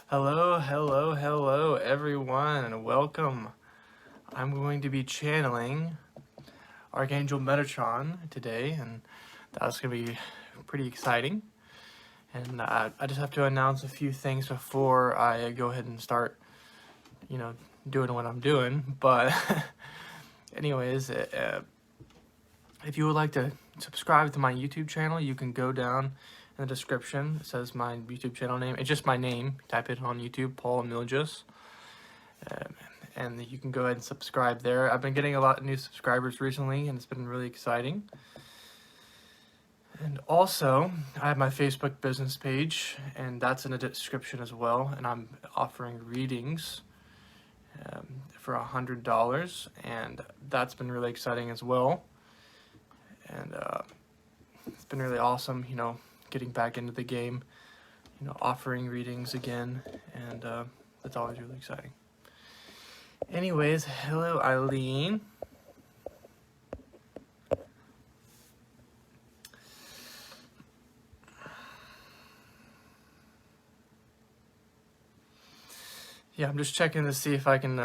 Hello everyone, and welcome. I'm going to be channeling Archangel Metatron today, and that's going to be pretty exciting. And I just have to announce a few things before I go ahead and start, doing what I'm doing. But anyways, if you would like to subscribe to my YouTube channel, you can go down in the description. It says my YouTube channel name. It's just my name. Type it on YouTube, Paul Emilius. And you can go ahead and subscribe there. I've been getting a lot of new subscribers recently, and it's been really exciting. And also, I have my Facebook business page, and that's in the description as well. And I'm offering readings for $100, and that's been really exciting as well. And it's been really awesome, getting back into the game, offering readings again, and that's always really exciting. Anyways, hello Eileen. Yeah, I'm just checking to see if I can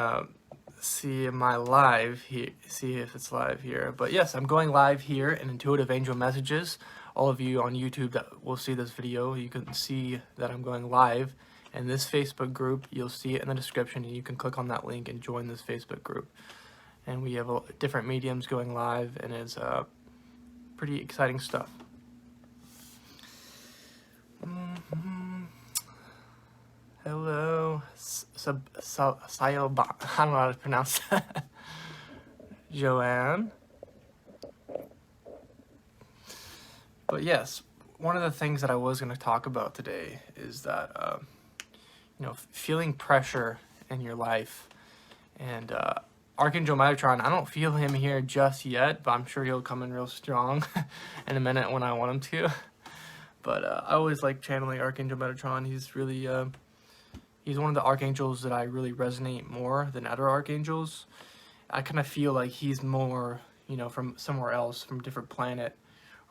see my live here, see if it's live here. But yes, I'm going live here in Intuitive Angel Messages. All of you on YouTube that will see this video, you can see that I'm going live. And this Facebook group, you'll see it in the description, and you can click on that link and join this Facebook group. And we have different mediums going live, and it's pretty exciting stuff. Hello, Sayoba. I don't know how to pronounce that. Joanne. But yes, one of the things that I was going to talk about today is that, feeling pressure in your life. And Archangel Metatron, I don't feel him here just yet, but I'm sure he'll come in real strong in a minute when I want him to. But I always like channeling Archangel Metatron. He's really, he's one of the archangels that I really resonate more than other archangels. I kind of feel like he's more, from somewhere else, from a different planet,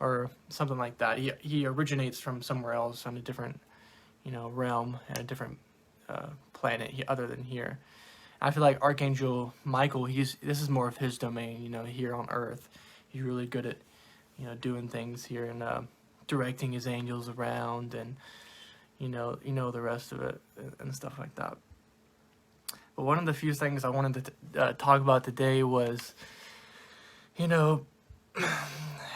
or something like that. He originates from somewhere else on a different, realm and a different planet other than here. I feel like Archangel Michael, this is more of his domain, here on Earth. He's really good at, doing things here and directing his angels around, and the rest of it and stuff like that. But one of the few things I wanted to talk about today was,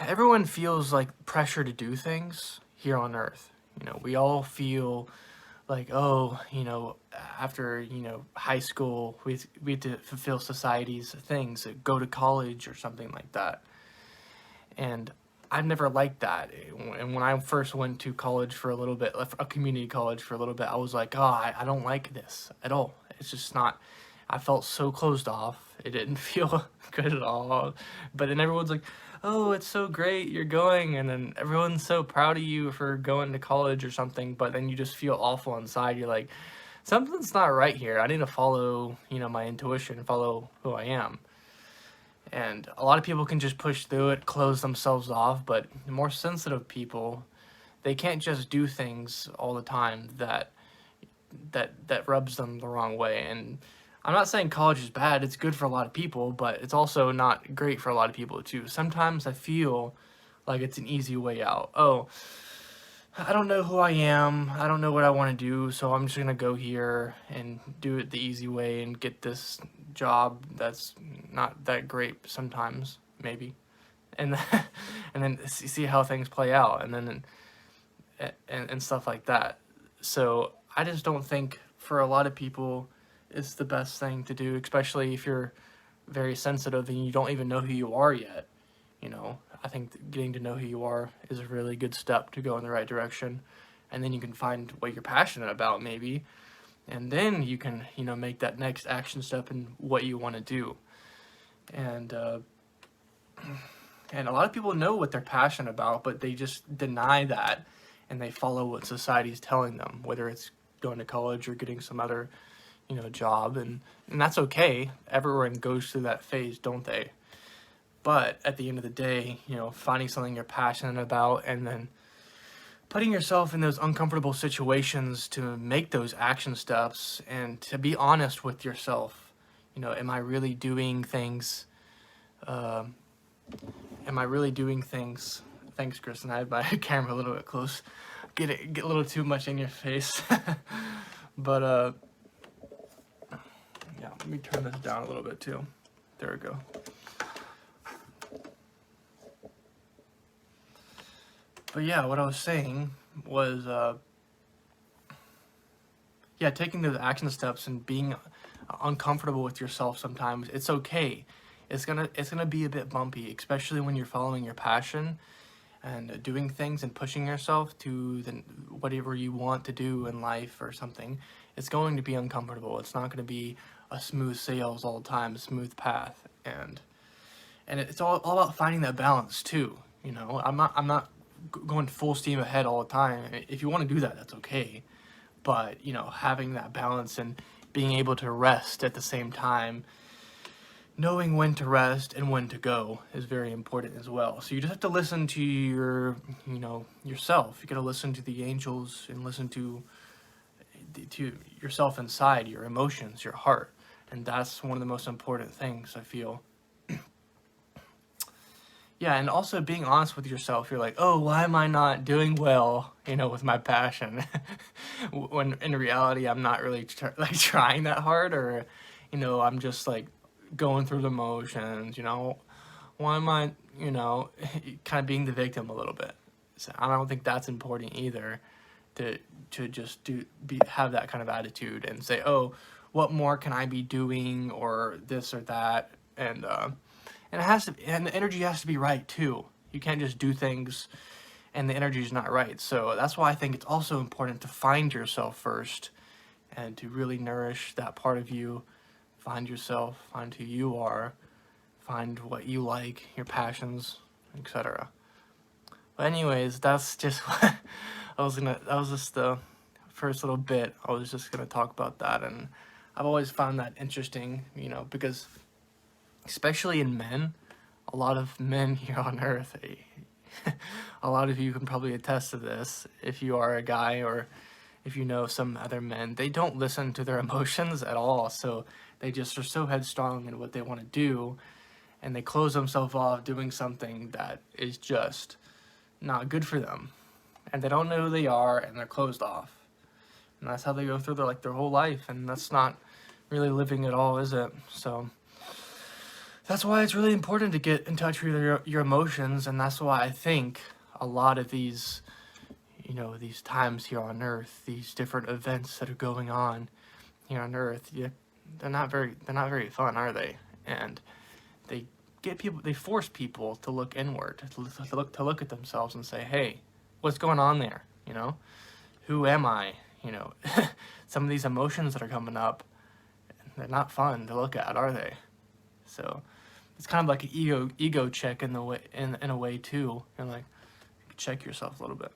everyone feels like pressure to do things here on Earth. We all feel like, after, high school, we had to fulfill society's things, go to college or something like that. And I've never liked that. And when I first went to college for a little bit, a community college for a little bit, I was like, I don't like this at all. It's just not, I felt so closed off. It didn't feel good at all. But then everyone's like, oh, it's so great, you're going. And then everyone's so proud of you for going to college or something. But then you just feel awful inside. You're like, something's not right here. I need to follow, my intuition, follow who I am. And a lot of people can just push through it, close themselves off. But more sensitive people, they can't just do things all the time that rubs them the wrong way. And I'm not saying college is bad. It's good for a lot of people, but it's also not great for a lot of people too. Sometimes I feel like it's an easy way out. Oh, I don't know who I am. I don't know what I want to do, so I'm just going to go here and do it the easy way and get this job that's not that great sometimes, maybe. And then see how things play out, and then and stuff like that. So I just don't think for a lot of people it's the best thing to do, especially if you're very sensitive and you don't even know who you are yet. I think getting to know who you are is a really good step to go in the right direction. And then you can find what you're passionate about, maybe. And then you can, make that next action step in what you want to do. And a lot of people know what they're passionate about, but they just deny that. And they follow what society's telling them, whether it's going to college or getting some other, job. And that's okay. Everyone goes through that phase, don't they? But at the end of the day, you know, finding something you're passionate about and then putting yourself in those uncomfortable situations to make those action steps and to be honest with yourself. You know, am I really doing things? Um, am I really doing things? Thanks, Kristen. I had my camera a little bit close. Get a little too much in your face. But yeah, let me turn this down a little bit too. There we go. But yeah, what I was saying was, yeah, taking those action steps and being uncomfortable with yourself sometimes, it's okay. It's gonna be a bit bumpy, especially when you're following your passion and doing things and pushing yourself to whatever you want to do in life or something. It's going to be uncomfortable. It's not going to be a smooth sails all the time, a smooth path, and it's all about finding that balance too. You know, I'm not going full steam ahead all the time. If you want to do that, that's okay. But, you know, having that balance and being able to rest at the same time, knowing when to rest and when to go is very important as well. So you just have to listen to yourself. You got to listen to the angels and listen to yourself inside, your emotions, your heart. And that's one of the most important things, I feel. Yeah, and also being honest with yourself. You're like, oh, why am I not doing well, you know, with my passion? When in reality, I'm not really trying that hard, or, you know, I'm just like going through the motions, you know. Why am I, you know, kind of being the victim a little bit? So I don't think that's important either, to just have that kind of attitude and say, oh, what more can I be doing, or this or that, and the energy has to be right too. You can't just do things and the energy is not right. So that's why I think it's also important to find yourself first and to really nourish that part of you. Find yourself, find who you are, find what you like, your passions, etc. But anyways, that's just what that was just the first little bit. I was just gonna talk about that, and I've always found that interesting, you know, because especially in men, a lot of men here on Earth, a lot of you can probably attest to this if you are a guy or if you know some other men, they don't listen to their emotions at all. So they just are so headstrong in what they want to do, and they close themselves off doing something that is just not good for them. And they don't know who they are, and they're closed off. And that's how they go through their whole life, and that's not really living at all, is it? So that's why it's really important to get in touch with your emotions, and that's why I think a lot of these, you know, these times here on Earth, these different events that are going on here on Earth, they're not very fun, are they? And they force people to look inward, to look at themselves and say, hey, what's going on there? You know, who am I? You know, some of these emotions that are coming up, they're not fun to look at, are they? So it's kind of like an ego check in a way too, and like check yourself a little bit.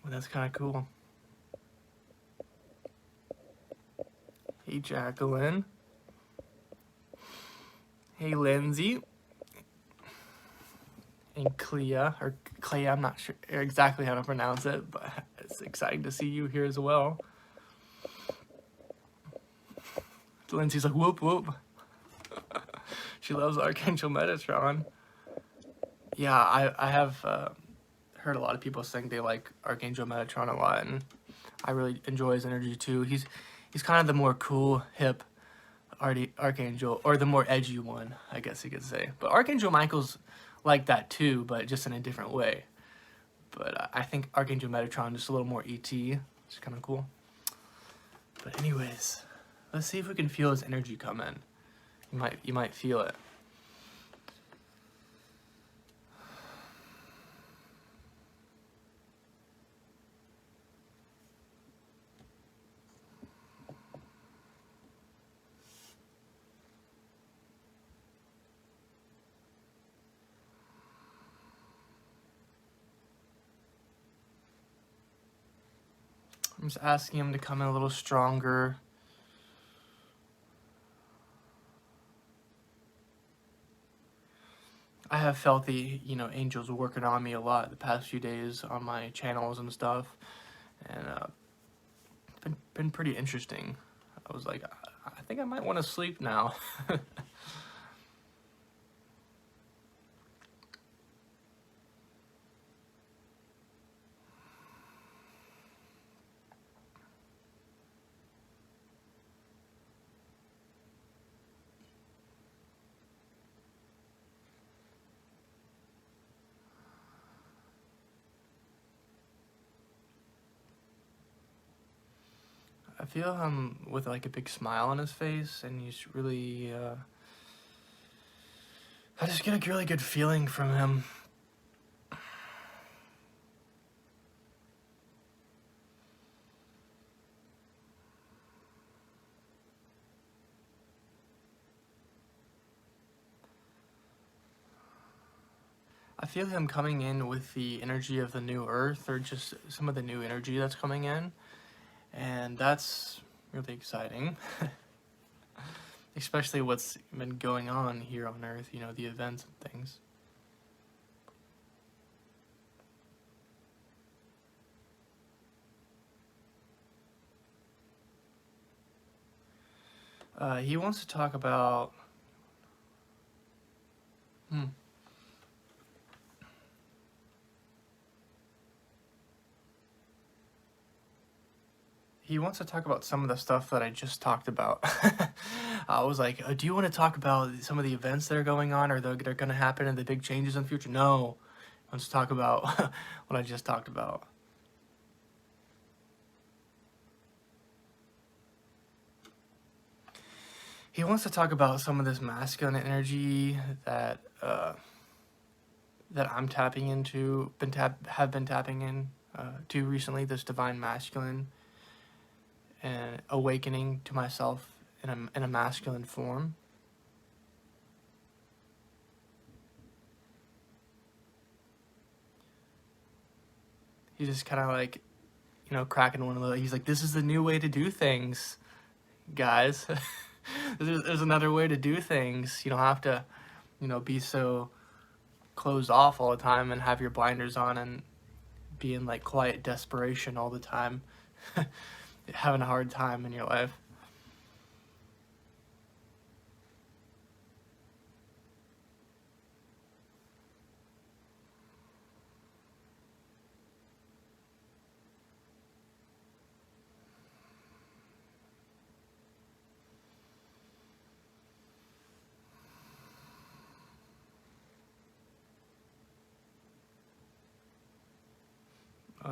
Well, that's kind of cool. Hey, Jacqueline. Hey, Lindsay. And Clea, I'm not sure exactly how to pronounce it, but it's exciting to see you here as well. Lindsay's like, whoop, whoop. She loves Archangel Metatron. Yeah, I have heard a lot of people saying they like Archangel Metatron a lot, and I really enjoy his energy too. He's kind of the more cool, hip Archangel, or the more edgy one, I guess you could say. But Archangel Michael's like that too, but just in a different way. But I think Archangel Metatron just a little more ET. It's kind of cool. But anyways, let's see if we can feel his energy come in. You might feel it. I'm just asking him to come in a little stronger. I have felt the, angels working on me a lot the past few days on my channels and stuff, and it's been pretty interesting. I was like, I think I might want to sleep now. I feel him with like a big smile on his face, and he's really, I just get a really good feeling from him. I feel him coming in with the energy of the new earth, or just some of the new energy that's coming in, and that's really exciting. Especially what's been going on here on earth, the events and things. He wants to talk about he wants to talk about some of the stuff that I just talked about. I was like, do you want to talk about some of the events that are going on, or that are going to happen, and the big changes in the future? No. He wants to talk about what I just talked about. He wants to talk about some of this masculine energy that that I'm tapping into, have been tapping in to recently. This divine masculine, and awakening to myself in a masculine form. He's just kind of like, cracking one of the. He's like, "This is the new way to do things, guys." There's another way to do things. You don't have to, be so closed off all the time and have your blinders on and be in like quiet desperation all the time, having a hard time in your life.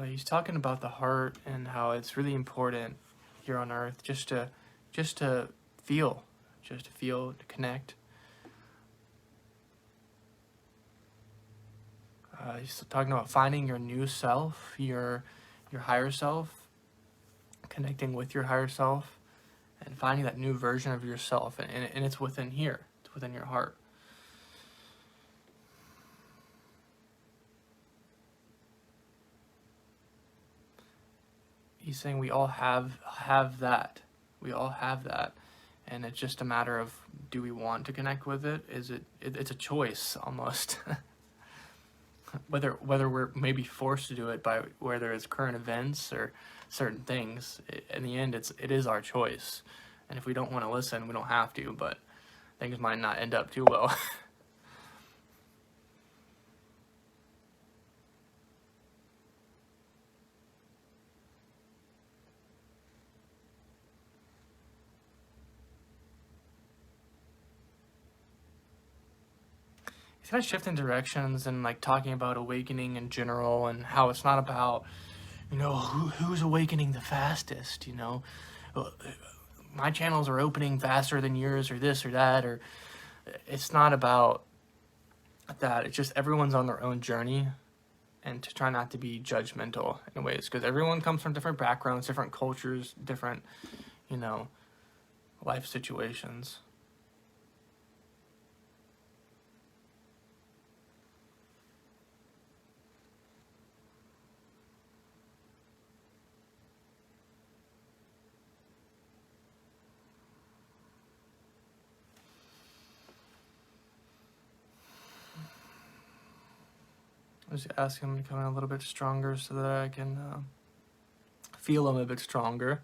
He's talking about the heart and how it's really important here on earth just to feel, to connect. He's talking about finding your new self, your higher self, connecting with your higher self, and finding that new version of yourself, and it's within here, it's within your heart. He's saying we all have that. We all have that, and it's just a matter of, do we want to connect with it? It's a choice almost. whether we're maybe forced to do it by whether it's current events or certain things. In the end, it is our choice, and if we don't want to listen, we don't have to. But things might not end up too well. He's kind of shifting directions and like talking about awakening in general, and how it's not about, who's awakening the fastest. My channels are opening faster than yours, or this or that, or it's not about that. It's just everyone's on their own journey, and to try not to be judgmental in ways, because everyone comes from different backgrounds, different cultures, different, life situations. I'm just asking him to come in a little bit stronger so that I can feel him a bit stronger.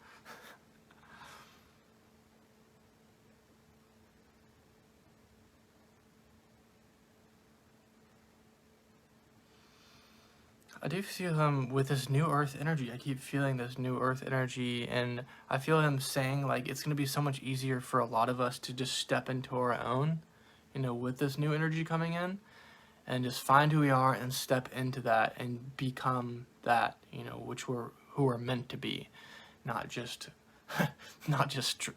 I do feel him with this new earth energy. I keep feeling this new earth energy, and I feel him saying like it's going to be so much easier for a lot of us to just step into our own, with this new energy coming in, and just find who we are and step into that and become that, who we're meant to be, not just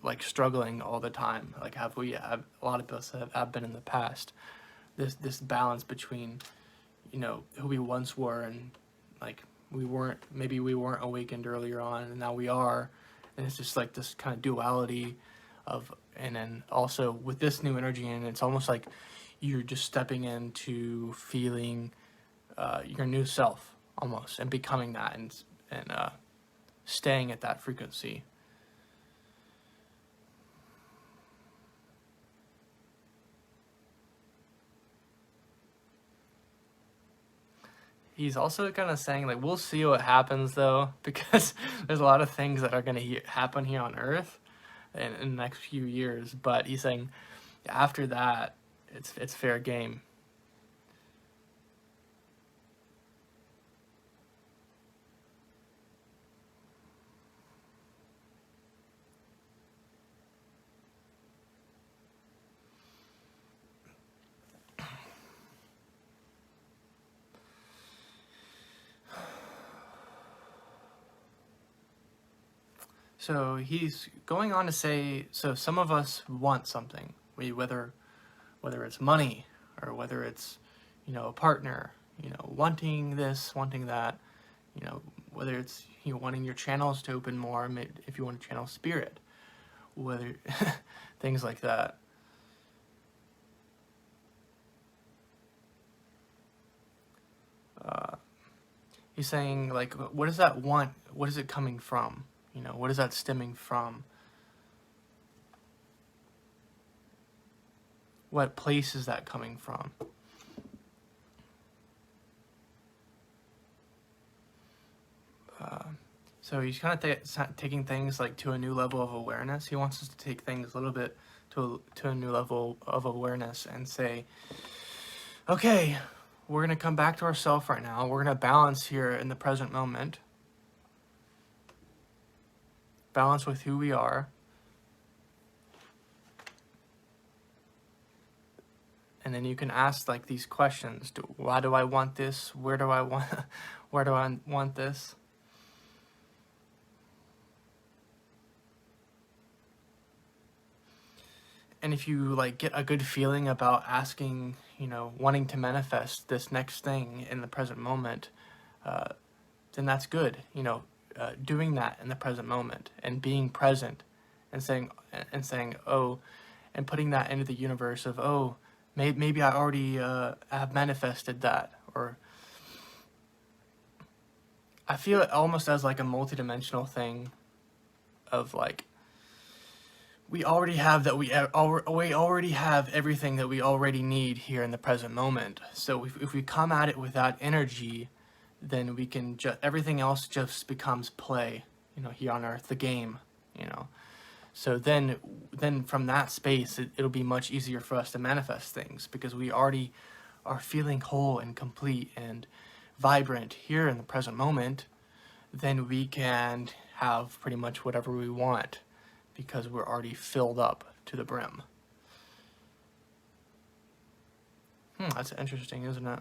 like struggling all the time like have a lot of us have been in the past. This balance between who we once were, and like we weren't awakened earlier on, and now we are, and it's just like this kind of duality of, and then also with this new energy, and it's almost like you're just stepping into feeling your new self almost, and becoming that, and staying at that frequency. He's also kind of saying, like, we'll see what happens, though, because there's a lot of things that are going to happen here on Earth in the next few years. But he's saying after that, it's fair game. So he's going on to say, so some of us want something, whether it's money, or whether it's, a partner, wanting this, wanting that, whether it's wanting your channels to open more, if you want to channel spirit, whether things like that. He's saying, like, what does that want? What is it coming from? What is that stemming from? What place is that coming from? So he's kind of taking things like to a new level of awareness. He wants us to take things a little bit to a new level of awareness and say, okay, we're going to come back to ourselves right now. We're going to balance here in the present moment. Balance with who we are. And then you can ask like these questions. Why do I want this? Where do I want this? And if you like get a good feeling about asking, wanting to manifest this next thing in the present moment, then that's good. Doing that in the present moment and being present, and saying, oh, and putting that into the universe of, oh, maybe I already have manifested that, or I feel it almost as like a multidimensional thing of like, we already have that, we already have everything that we already need here in the present moment. So if we come at it with that energy, then we can everything else just becomes play, here on Earth, the game, So then from that space, it'll be much easier for us to manifest things, because we already are feeling whole and complete and vibrant here in the present moment. Then we can have pretty much whatever we want, because we're already filled up to the brim. That's interesting, isn't it?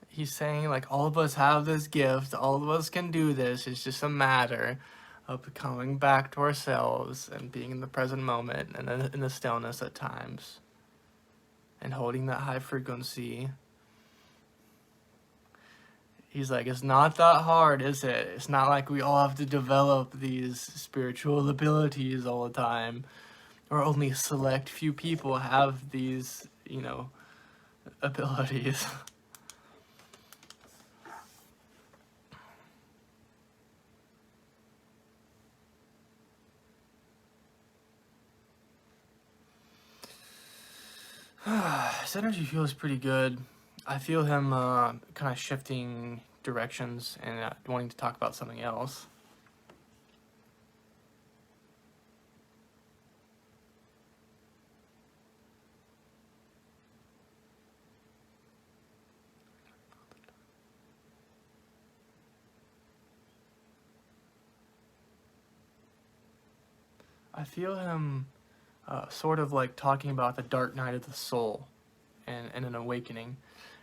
He's saying, like, all of us have this gift, all of us can do this, it's just a matter of coming back to ourselves and being in the present moment and in the stillness at times, and holding that high frequency. He's like, it's not that hard, is it? It's not like we all have to develop these spiritual abilities all the time, or only a select few people have these, abilities. His energy feels pretty good. I feel him kind of shifting directions and wanting to talk about something else. I feel him sort of like talking about the dark night of the soul and an awakening.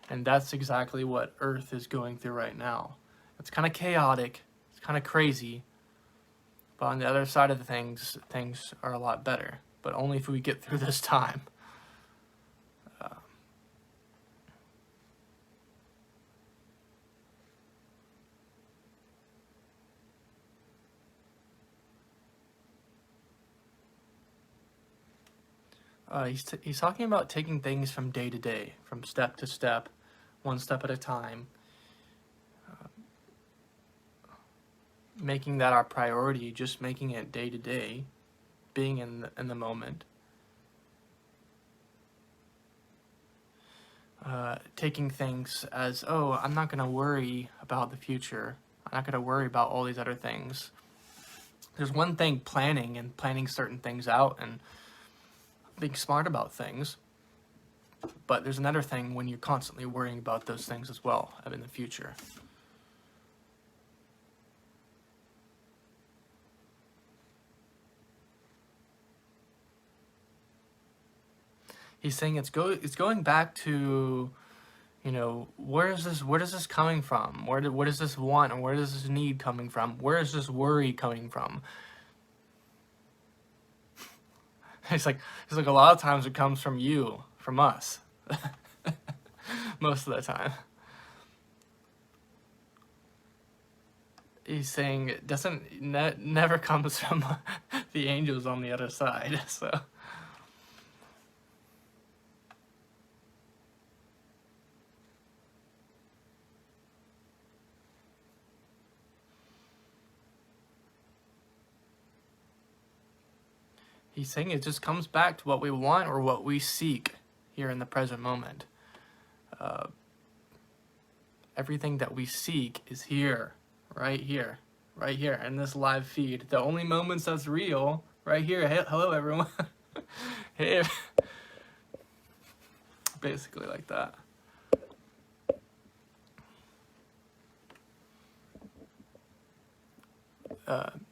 And that's exactly what Earth is going through right now. It's kind of chaotic, it's kind of crazy, but on the other side of the things are a lot better. But only if we get through this time. He's talking about taking things from day to day, from step to step, one step at a time, making that our priority, just making it day to day, being in the moment, taking things as, oh, I'm not going to worry about the future. I'm not going to worry about all these other things. There's one thing planning certain things out and being smart about things, but there's another thing when you're constantly worrying about those things as well in the future. He's saying it's going back to, you know, where is this coming from? What is this want and where does this need coming from? Where is this worry coming from? It's like a lot of times it comes from you, from us. Most of the time. He's saying it never comes from the angels on the other side. So he's saying it just comes back to what we want or what we seek here in the present moment. Everything that we seek is here, right here, in this live feed. The only moments that's real, right here. Hey, hello, everyone. Hey, basically like that.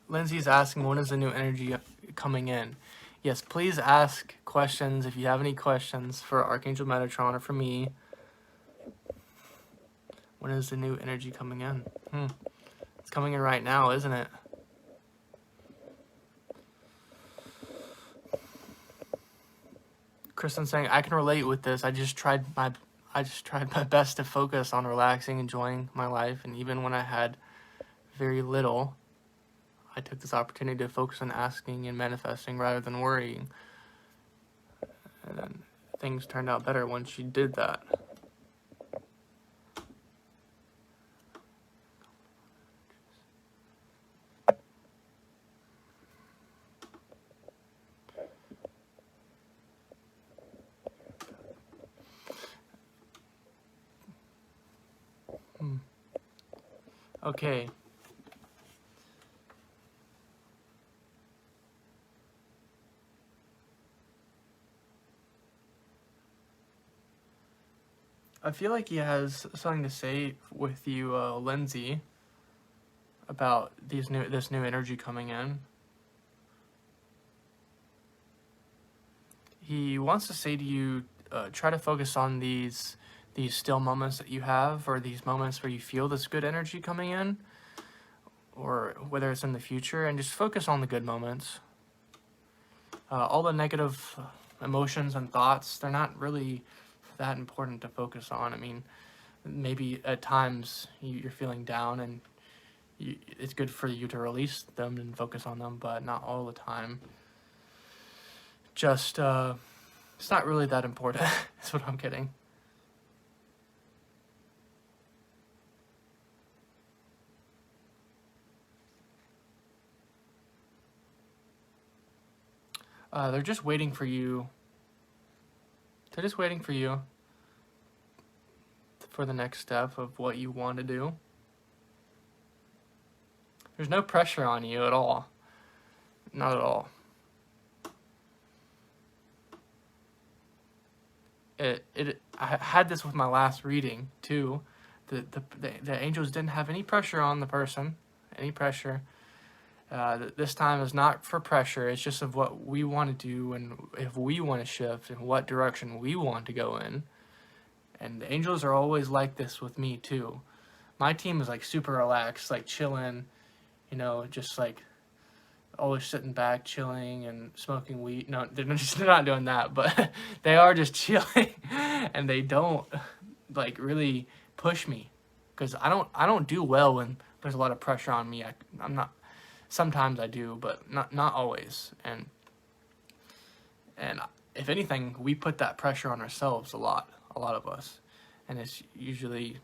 Lindsay's asking, when is the new energy coming in? Yes, please ask questions if you have any questions for Archangel Metatron or for me. When is the new energy coming in? It's coming in right now, isn't it? Kristin's saying, I can relate with this. I just tried my best to focus on relaxing, enjoying my life, and even when I had very little, I took this opportunity to focus on asking and manifesting rather than worrying. And then things turned out better once she did that. Okay. I feel like he has something to say with you, Lindsay, about this new energy coming in. He wants to say to you, try to focus on these still moments that you have, or these moments where you feel this good energy coming in, or whether it's in the future, and just focus on the good moments. All the negative emotions and thoughts, they're not really that important to focus on. I mean, maybe at times you're feeling down and it's good for you to release them and focus on them, but not all the time. Just, it's not really that important, is what I'm getting. They're just waiting for you They're just waiting for you for the next step of what you want to do. There's no pressure on you at all. Not at all. I had this with my last reading too. The angels didn't have any pressure on the person, any pressure. This time is not for pressure. It's just of what we want to do and if we want to shift and what direction we want to go in. And the angels are always like this with me too. My team is like super relaxed, like chilling, you know, just like always sitting back, chilling and smoking weed. No, they're not doing that, but they are just chilling, and they don't like really push me, because I don't do well when there's a lot of pressure on me. I'm not. Sometimes I do, but not always. And if anything, we put that pressure on ourselves a lot of us, and it's usually,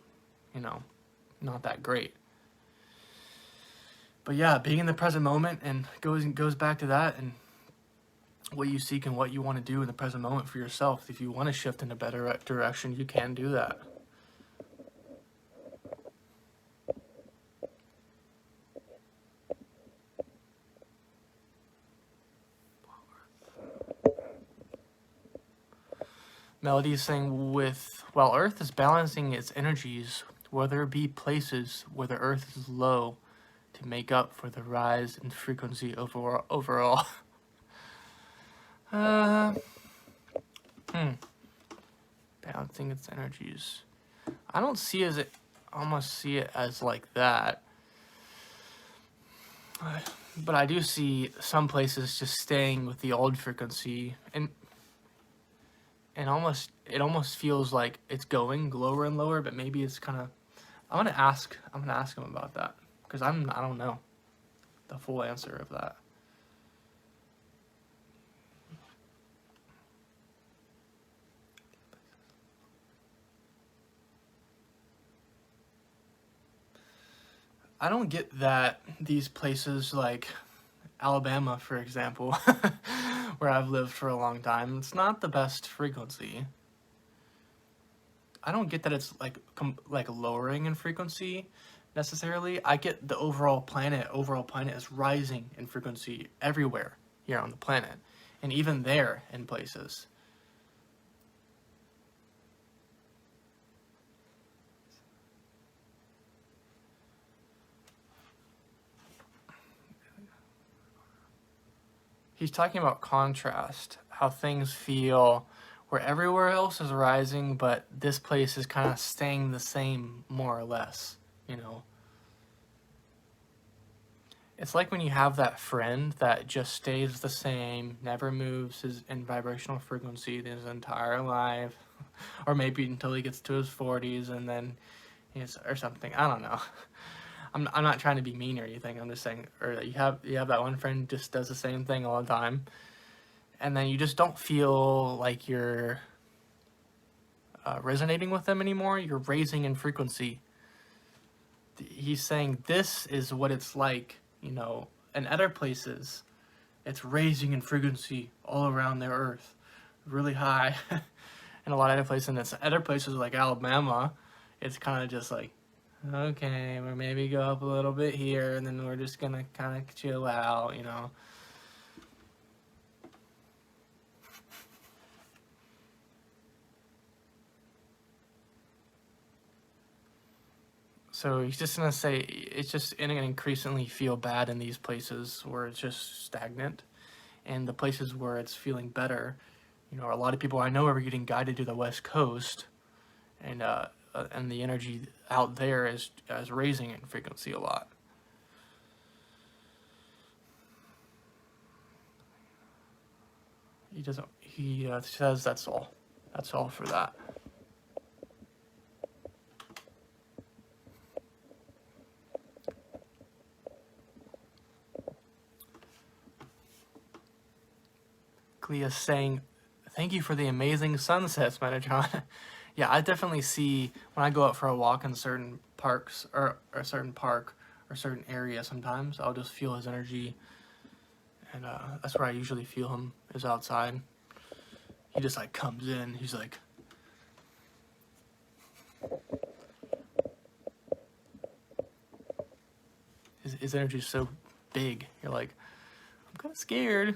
you know, not that great. But yeah, being in the present moment and goes back to that, and what you seek and what you want to do in the present moment for yourself. If you want to shift in a better direction, you can do that. Melody is saying, while Earth is balancing its energies, will there be places where the Earth is low to make up for the rise in frequency overall? Balancing its energies. I don't see it, almost see it as like that. But I do see some places just staying with the old frequency, and it almost feels like it's going lower and lower, but maybe it's kind of, I'm gonna ask him about that, because I don't know the full answer of that. I don't get that these places like Alabama, for example, where I've lived for a long time, it's not the best frequency. I don't get that it's like lowering in frequency necessarily. I get the overall planet is rising in frequency everywhere here on the planet, and even there in places. He's talking about contrast, how things feel where everywhere else is rising, but this place is kind of staying the same, more or less, you know. It's like when you have that friend that just stays the same, never moves in vibrational frequency his entire life, or maybe until he gets to his 40s and then or something. I don't know. I'm not trying to be mean or anything. I'm just saying, or you have that one friend who just does the same thing all the time, and then you just don't feel like you're resonating with them anymore. You're raising in frequency. He's saying this is what it's like, you know, in other places. It's raising in frequency all around the earth, really high. In a lot of other places, and it's other places like Alabama, it's kind of just like, okay, we'll maybe go up a little bit here, and then we're just gonna kind of chill out, you know. So he's just gonna say it's just gonna increasingly feel bad in these places where it's just stagnant, and the places where it's feeling better, you know, a lot of people I know are getting guided to the West Coast, and the energy out there is raising in frequency a lot. He says that's all for that. Clea's saying, thank you for the amazing sunsets, Metatron. Yeah, I definitely see when I go out for a walk in certain parks or a certain park or certain area, sometimes I'll just feel his energy, and that's where I usually feel him, is outside. he just like comes in. He's like, his energy is so big. You're like, I'm kind of scared.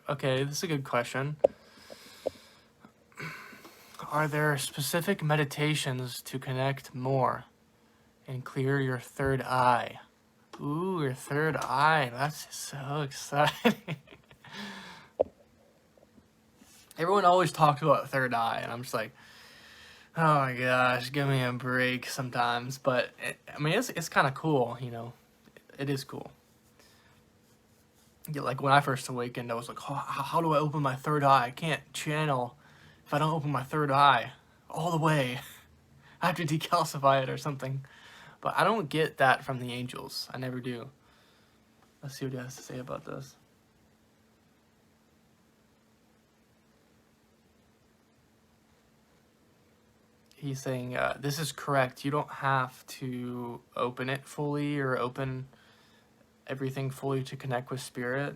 Okay, this is a good question. Are there specific meditations to connect more and clear your third eye? Ooh, your third eye. That's so exciting. Everyone always talks about third eye, and I'm just like, oh my gosh, give me a break sometimes. But, I mean, it's kind of cool, you know. It is cool. Yeah, like when I first awakened, I was like, oh, how do I open my third eye? I can't channel if I don't open my third eye all the way. I have to decalcify it or something. But I don't get that from the angels. I never do. Let's see what he has to say about this. He's saying, this is correct. You don't have to open it fully or open everything fully to connect with spirit.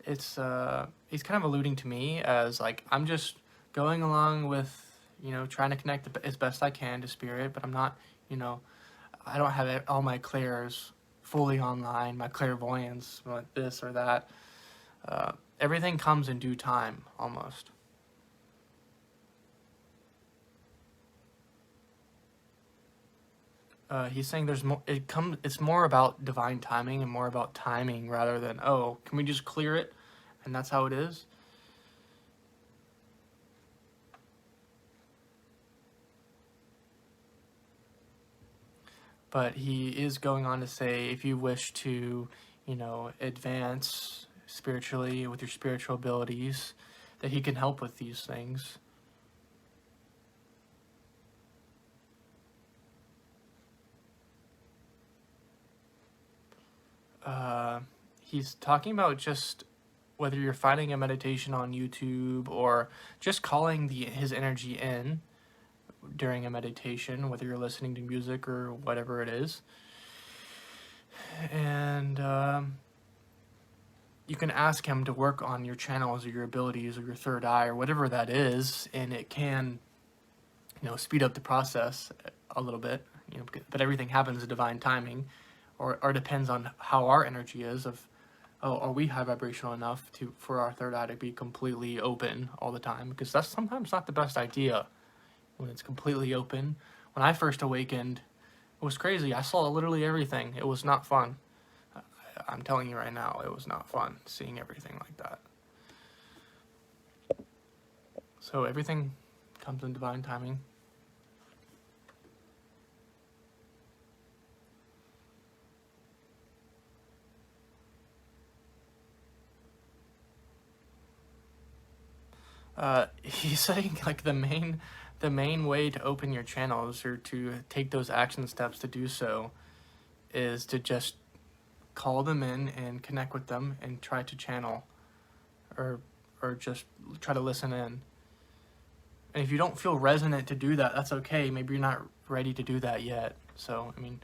It's he's kind of alluding to me as like, I'm just going along with, you know, trying to connect as best I can to spirit, but I'm not, you know, I don't have all my clairs fully online, my clairvoyance, like this or that. Everything comes in due time, almost. He's saying there's more. It's more about divine timing and more about timing rather than, oh, can we just clear it, and that's how it is. But he is going on to say, if you wish to, you know, advance spiritually with your spiritual abilities, that he can help with these things. He's talking about just whether you're finding a meditation on YouTube or just calling his energy in during a meditation, whether you're listening to music or whatever it is. And you can ask him to work on your channels or your abilities or your third eye or whatever that is, and it can, you know, speed up the process a little bit, you know, but everything happens in divine timing, or depends on how our energy is of, oh, are we high vibrational enough for our third eye to be completely open all the time? Because that's sometimes not the best idea when it's completely open. When I first awakened, it was crazy. I saw literally everything. It was not fun. I'm telling you right now, it was not fun seeing everything like that. So everything comes in divine timing. He's saying like the main way to open your channels or to take those action steps to do so is to just call them in and connect with them and try to channel or just try to listen in. And if you don't feel resonant to do that, that's okay. Maybe you're not ready to do that yet. So, I mean,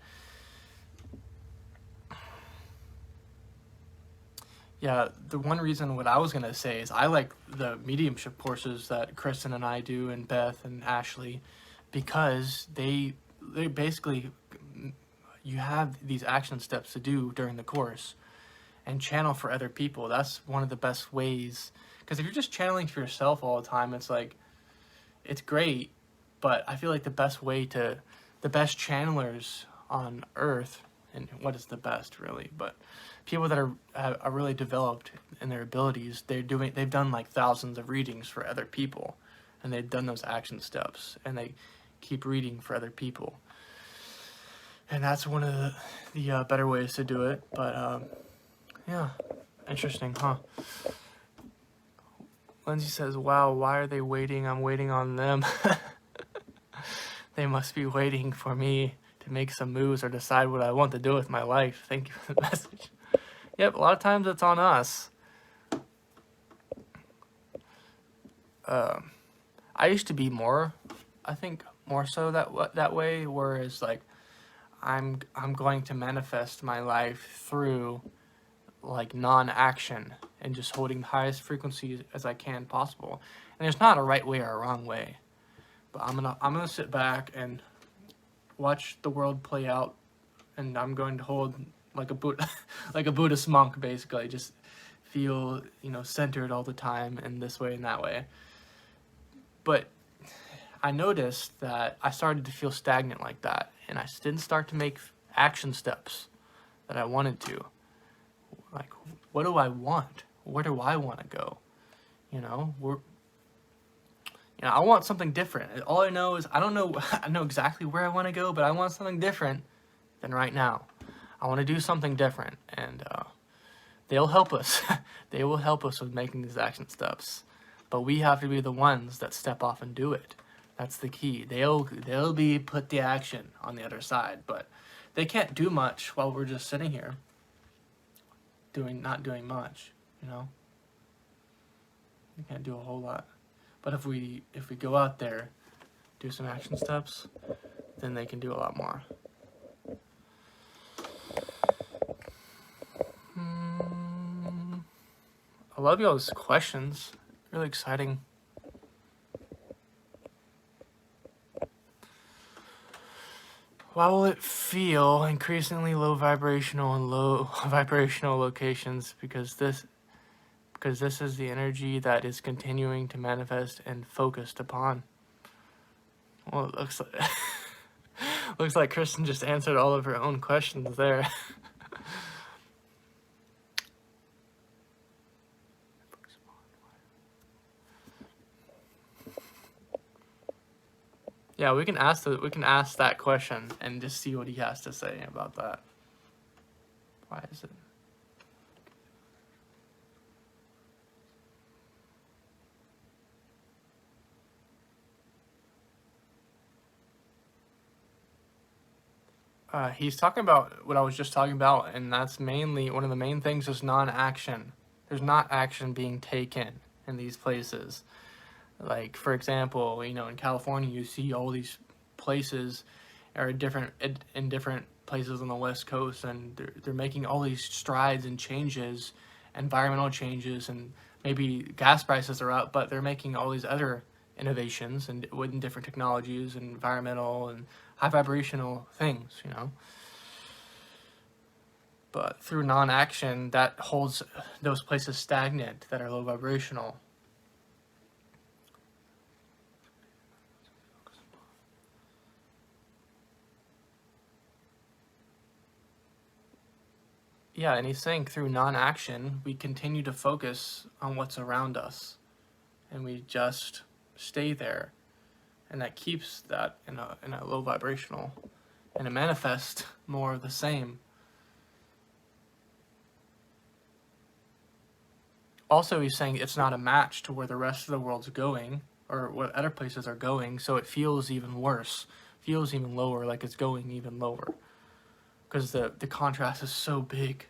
yeah, the one reason what I was going to say is I like the mediumship courses that Kristen and I do, and Beth and Ashley, because they basically, you have these action steps to do during the course and channel for other people. That's one of the best ways, because if you're just channeling for yourself all the time, it's like, it's great, but I feel like the best channelers on earth, and what is the best really, but people that are really developed in their abilities, they've done like thousands of readings for other people, and they've done those action steps, and they keep reading for other people, and that's one of the better ways to do it. But yeah, interesting, huh? Lindsay says, wow, why are they waiting? I'm waiting on them. They must be waiting for me to make some moves or decide what I want to do with my life. Thank you for the message. Yep, a lot of times it's I I used to be more, I think more so that way, whereas like I'm going to manifest my life through like non-action and just holding the highest frequency as I can possible. And there's not a right way or a wrong way. But I'm gonna sit back and watch the world play out, and I'm going to hold like a like a Buddhist monk, basically, just feel, you know, centered all the time in this way and that way. But I noticed that I started to feel stagnant like that, and I didn't start to make action steps that I wanted to. Like, what do I want? Where do I want to go? You know, I want something different. All I know is I don't know. I know exactly where I want to go, but I want something different than right now. I want to do something different, and they'll help us. They will help us with making these action steps, but we have to be the ones that step off and do it. That's the key. They'll be put the action on the other side, but they can't do much while we're just sitting here not doing much. You know, we can't do a whole lot. But if we go out there, do some action steps, then they can do a lot more. I love y'all's questions. Really exciting. Why will it feel increasingly low vibrational in low vibrational locations? Because this is the energy that is continuing to manifest and focused upon. Well, it looks like looks like Kristen just answered all of her own questions there. Yeah, we can ask that question and just see what he has to say about that. Why is it? He's talking about what I was just talking about, and that's mainly one of the main things is non-action. There's not action being taken in these places. Like, for example, you know, in California, you see all these places are in different places on the West Coast, and they're making all these strides and changes, environmental changes, and maybe gas prices are up, but they're making all these other innovations and with different technologies, and environmental and high vibrational things, you know. But through non-action, that holds those places stagnant that are low vibrational. Yeah, and he's saying through non-action, we continue to focus on what's around us, and we just stay there, and that keeps that in a low vibrational, and it manifests more of the same. Also, he's saying it's not a match to where the rest of the world's going, or what other places are going, so it feels even worse, feels even lower, like it's going even lower. Because the contrast is so big.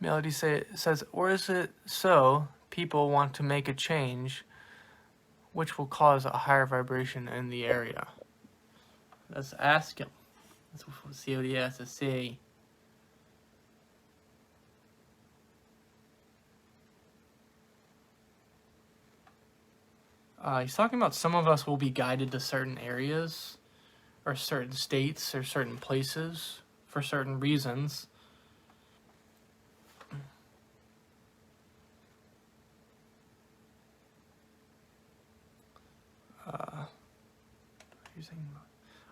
Melody says, or is it so people want to make a change which will cause a higher vibration in the area? Let's ask him. Let's see what he has to say. He's talking about some of us will be guided to certain areas or certain states or certain places for certain reasons.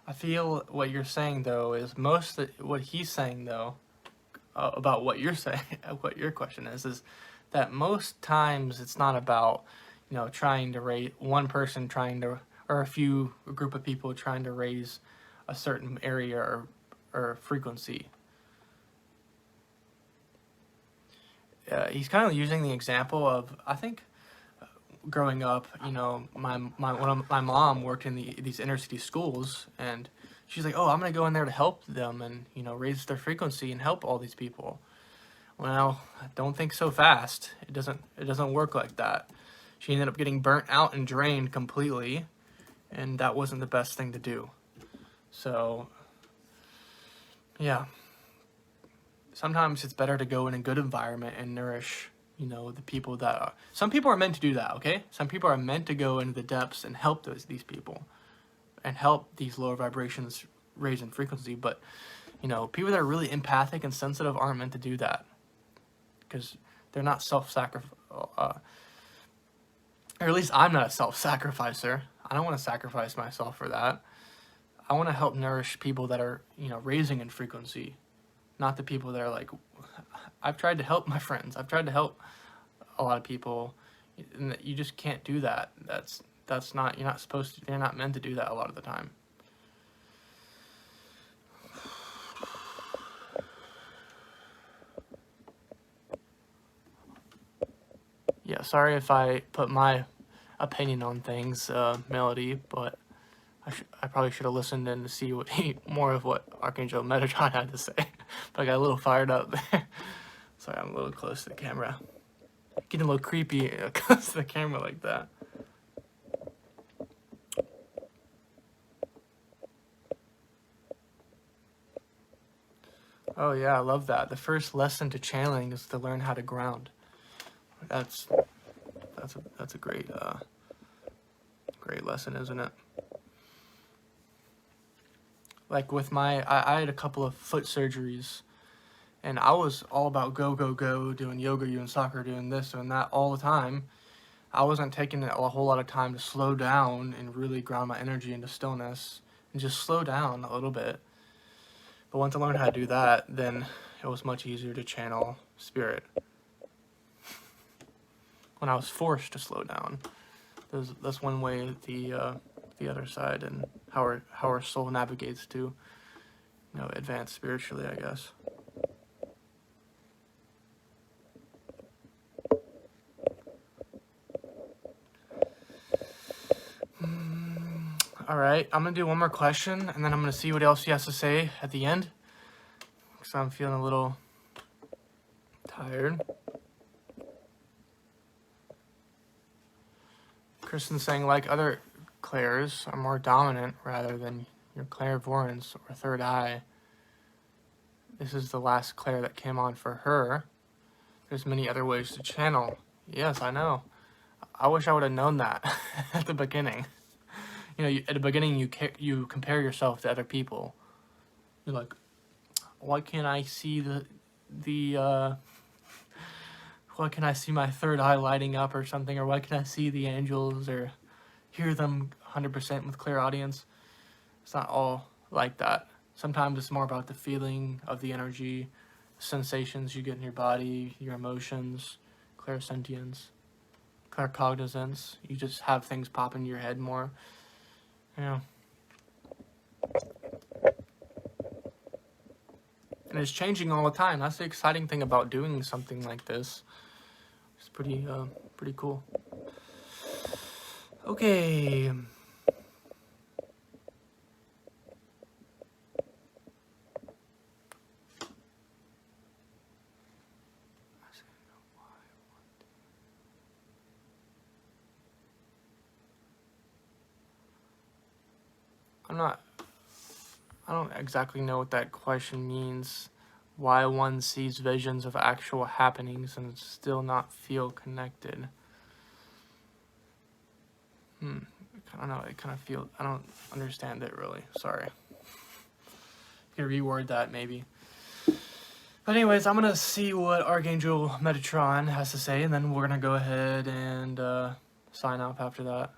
I feel what you're saying, though, is what he's saying, though, about what you're saying, what your question is that most times it's not about, you know, trying to raise one person or a group of people trying to raise a certain area or frequency. He's kind of using the example of, I think, growing up, you know, my mom worked in these inner city schools, and she's like, oh, I'm gonna go in there to help them and, you know, raise their frequency and help all these people. Well, I don't think so fast. It doesn't work like that. She ended up getting burnt out and drained completely, and that wasn't the best thing to do. So, yeah. Sometimes it's better to go in a good environment and nourish, you know, the people that are... Some people are meant to do that, okay? Some people are meant to go into the depths and help these people and help these lower vibrations raise in frequency. But, you know, people that are really empathic and sensitive aren't meant to do that because they're not self-sacrifice. Or at least I'm not a self-sacrificer. I don't want to sacrifice myself for that. I want to help nourish people that are, you know, raising in frequency. Not the people that are like, I've tried to help my friends. I've tried to help a lot of people. And you just can't do that. That's not, you're not supposed to, you're not meant to do that a lot of the time. Yeah, sorry if I put my opinion on things, Melody, but I probably should have listened in to see more of what Archangel Metatron had to say. But I got a little fired up there. Sorry, I'm a little close to the camera. Getting a little creepy close to the camera like that. Oh yeah, I love that. The first lesson to channeling is to learn how to ground. That's a great great lesson, isn't it? Like with I had a couple of foot surgeries, and I was all about go, go, go, doing yoga, doing soccer, doing this, doing that all the time. I wasn't taking a whole lot of time to slow down and really ground my energy into stillness and just slow down a little bit. But once I learned how to do that, then it was much easier to channel spirit. When I was forced to slow down, that's one way the other side and how our soul navigates to, you know, advance spiritually, I guess. All right, I'm gonna do one more question, and then I'm gonna see what else he has to say at the end, because I'm feeling a little tired. Kristin's saying, like other clairs are more dominant rather than your clairvoyance or third eye. This is the last clair that came on for her. There's many other ways to channel. Yes, I know. I wish I would have known that at the beginning. You know, at the beginning, you compare yourself to other people. You're like, why can't I see why can I see my third eye lighting up or something? Or why can I see the angels or hear them 100% with clairaudience? It's not all like that. Sometimes it's more about the feeling of the energy, sensations you get in your body, your emotions, clairsentience, claircognizance. You just have things pop into your head more. Yeah. And it's changing all the time. That's the exciting thing about doing something like this. It's pretty cool. Okay. I don't exactly know what that question means. Why one sees visions of actual happenings and still not feel connected. I don't know. I don't understand it really. Sorry. You can reword that maybe. But anyways, I'm going to see what Archangel Metatron has to say, and then we're going to go ahead and sign off after that.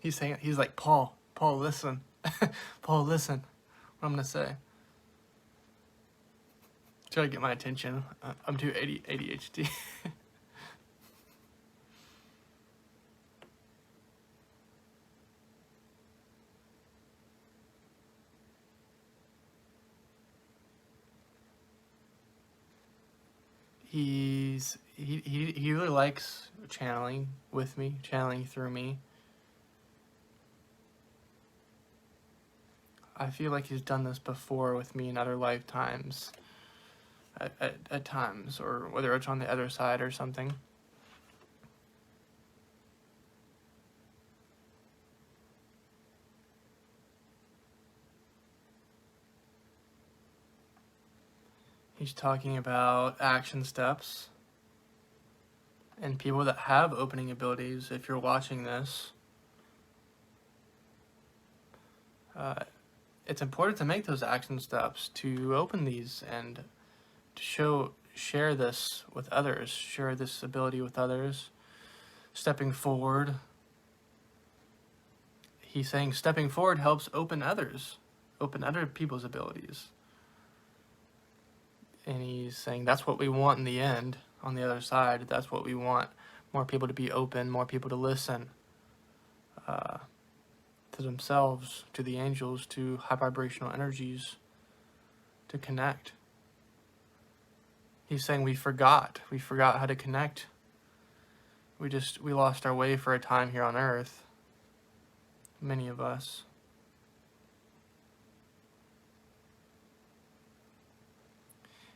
He's like, Paul, listen. Paul, listen. What I'm going to say. Try to get my attention. I'm too ADHD. he really likes channeling with me, channeling through me. I feel like he's done this before with me in other lifetimes at times, or whether it's on the other side or something. He's talking about action steps and people that have opening abilities. If you're watching this, it's important to make those action steps to open these and to share this with others, share this ability with others. Stepping forward. He's saying stepping forward helps open other people's abilities. And he's saying that's what we want in the end, on the other side. That's what we want. More people to be open, more people to listen to themselves, to the angels, to high vibrational energies, to connect. He's saying we forgot how to connect. We lost our way for a time here on earth. Many of us.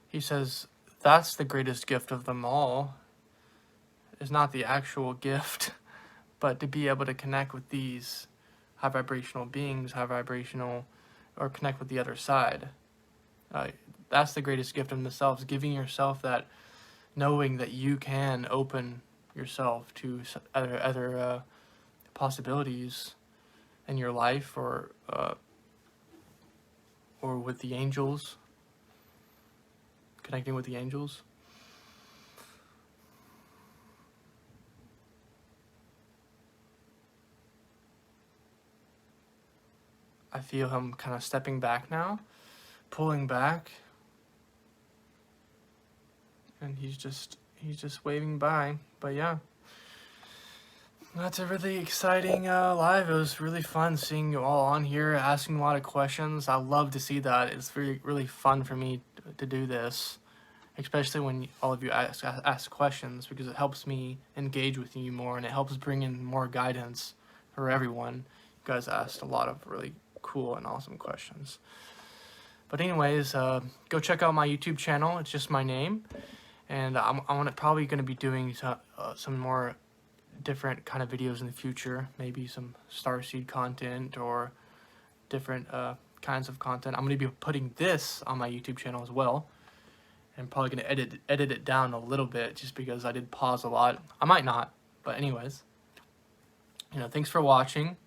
He says that's the greatest gift of them all. Is not the actual gift, but to be able to connect with these high vibrational beings, or connect with the other side. That's the greatest gift of themselves, giving yourself that, knowing that you can open yourself to other possibilities in your life, or with the angels, connecting with the angels. I feel him kind of stepping back now, pulling back, and he's just waving by. But yeah, that's a really exciting live. It was really fun seeing you all on here, asking a lot of questions. I love to see that. It's really fun for me to do this, especially when all of you ask questions, because it helps me engage with you more, and it helps bring in more guidance for everyone. You guys asked a lot of really cool and awesome questions. But anyways, go check out my YouTube channel. It's just my name, and I'm probably going to be doing some more different kind of videos in the future, maybe some starseed content or different kinds of content. I'm going to be putting this on my YouTube channel as well. I'm probably going to edit it down a little bit, just because I did pause a lot. I might not, but anyways, thanks for watching.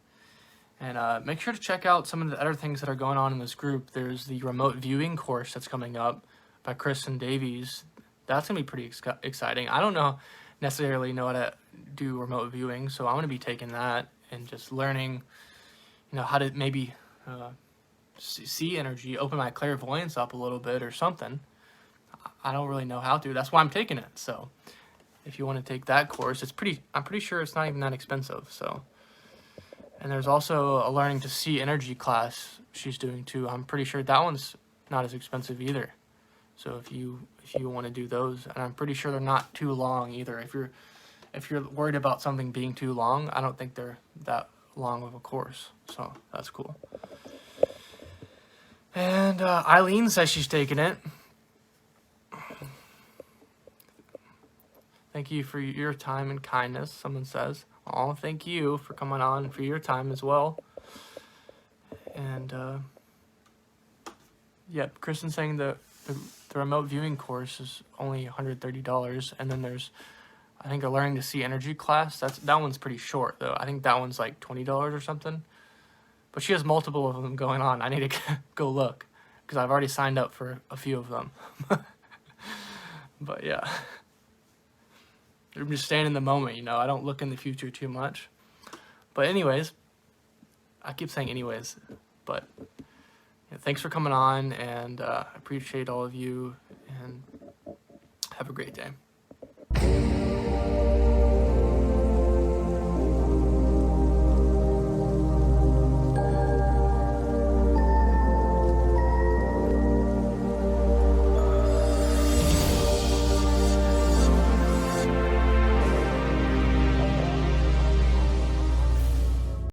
And make sure to check out some of the other things that are going on in this group. There's the remote viewing course that's coming up by Kristins. That's going to be pretty exciting. I don't necessarily know how to do remote viewing, so I'm going to be taking that and just learning, how to maybe see energy, open my clairvoyance up a little bit or something. I don't really know how to. That's why I'm taking it. So if you want to take that course, I'm pretty sure it's not even that expensive. So. And there's also a learning to see energy class she's doing too. I'm pretty sure that one's not as expensive either. So if you want to do those, and I'm pretty sure they're not too long either. If you're worried about something being too long, I don't think they're that long of a course. So that's cool. And Eileen says she's taking it. Thank you for your time and kindness, someone says. Oh, thank you for coming on and for your time as well. And, yep, Kristin's saying the remote viewing course is only $130. And then there's, I think, a learning to see energy class. That one's pretty short, though. I think that one's like $20 or something. But she has multiple of them going on. I need to go look, because I've already signed up for a few of them. But, yeah. I'm just staying in the moment, I don't look in the future too much. But anyways, I keep saying anyways, but thanks for coming on, and I appreciate all of you, and have a great day.